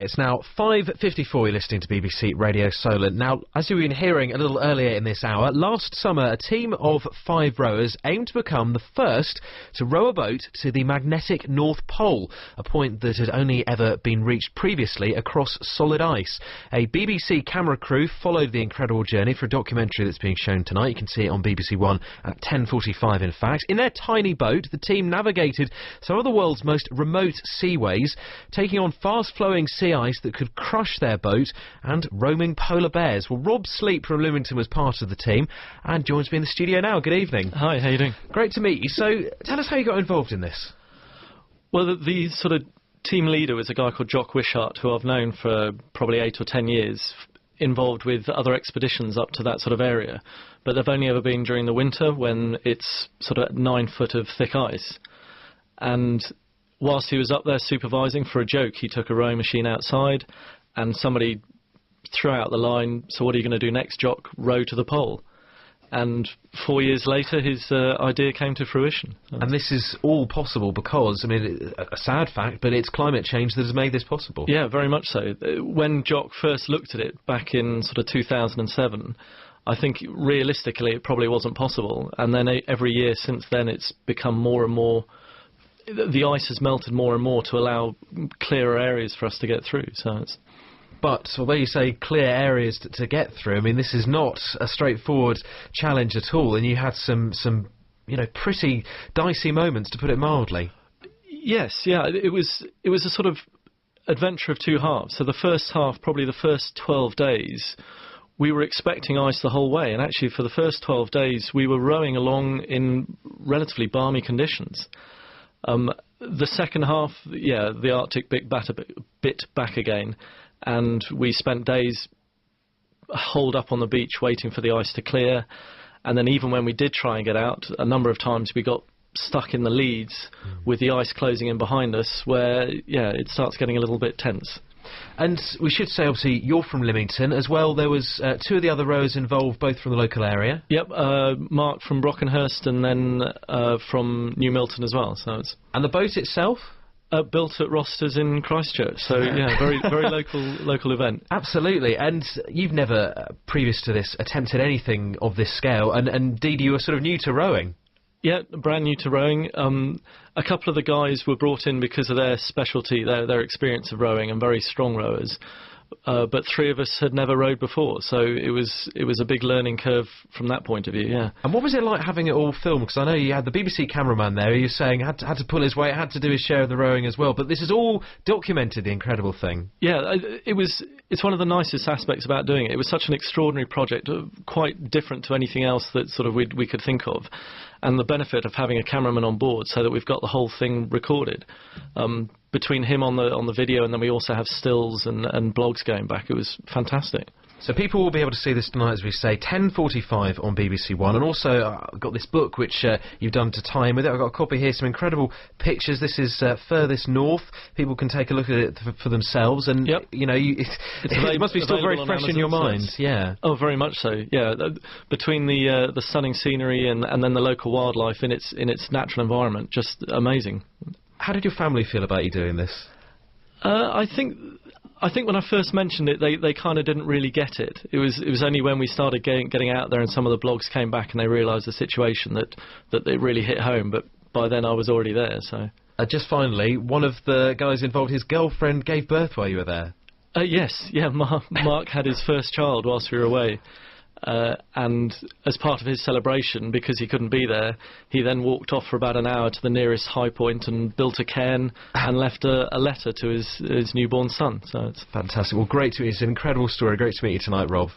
It's now 5:54, you're listening to BBC Radio Solent. Now, as you've been hearing a little earlier in this hour, last summer a team of 5 rowers aimed to become the first to row a boat to the magnetic North Pole, a point that had only ever been reached previously across solid ice. A BBC camera crew followed the incredible journey for a documentary that's being shown tonight. You can see it on BBC One at 10:45 in fact. In their tiny boat, the team navigated some of the world's most remote seaways, taking on fast-flowing sea ice that could crush their boat and roaming polar bears. Well, Rob Sleep from Lymington was part of the team and joins me in the studio now. Good evening. Hi, how you doing? Great to meet you. So, tell us how you got involved in this. Well, the sort of team leader was a guy called Jock Wishart, who I've known for probably 8 or 10 years, involved with other expeditions up to that sort of area. But they've only ever been during the winter when it's sort of 9 foot of thick ice. And whilst he was up there supervising, for a joke, he took a rowing machine outside and somebody threw out the line, "So what are you going to do next, Jock? Row to the pole." And 4 years later, his idea came to fruition. And this is all possible because, I mean, a sad fact, but it's climate change that has made this possible. Yeah, very much so. When Jock first looked at it back in sort of 2007, I think realistically it probably wasn't possible. And then every year since then it's become more and more. The ice has melted more and more to allow clearer areas for us to get through. But although you say clear areas to get through, I mean, this is not a straightforward challenge at all, and you had some pretty dicey moments, to put it mildly. Yes, yeah, it was a sort of adventure of two halves. So the first half, probably the first 12 days, we were expecting ice the whole way, and actually for the first 12 days we were rowing along in relatively balmy conditions. The second half, yeah, the Arctic bit back again, and we spent days holed up on the beach waiting for the ice to clear, and then even when we did try and get out, a number of times we got stuck in the leads with the ice closing in behind us, where, yeah, it starts getting a little bit tense. And we should say, obviously, you're from Lymington as well. There was 2 of the other rowers involved, both from the local area. Yep, Mark from Brockenhurst and then from New Milton as well. And the boat itself? Built at Rosters in Christchurch. So, yeah, very local event. Absolutely. And you've never, previous to this, attempted anything of this scale, and indeed you were sort of new to rowing. Yeah, brand new to rowing. A couple of the guys were brought in because of their specialty, their experience of rowing, and very strong rowers. But 3 of us had never rowed before, so it was a big learning curve from that point of view. Yeah. And what was it like having it all filmed? Because I know you had the BBC cameraman there. You were saying had to pull his weight, had to do his share of the rowing as well. But this is all documented. The incredible thing. Yeah, it's one of the nicest aspects about doing it. It was such an extraordinary project, quite different to anything else that sort of we could think of. And the benefit of having a cameraman on board, so that we've got the whole thing recorded. Between him on the video, and then we also have stills and blogs going back. It was fantastic. So people will be able to see this tonight, as we say, 10:45 on BBC One. And also, I've got this book which you've done to tie in with it. I've got a copy here, some incredible pictures. This is Furthest North. People can take a look at it for themselves, and yep. It must be still very fresh in your mind. Yeah. Oh, very much so. Yeah, between the stunning scenery and then the local wildlife in its natural environment, just amazing. How did your family feel about you doing this? I think when I first mentioned it, they kind of didn't really get it. It was only when we started getting out there and some of the blogs came back and they realised the situation that it really hit home. But by then I was already there. So just finally, one of the guys involved, his girlfriend gave birth while you were there. Yes, yeah. Mark had his first child whilst we were away. And as part of his celebration, because he couldn't be there, he then walked off for about an hour to the nearest high point and built a cairn and left a letter to his newborn son. So it's fantastic. Well, great to meet you. It's an incredible story. Great to meet you tonight, Rob.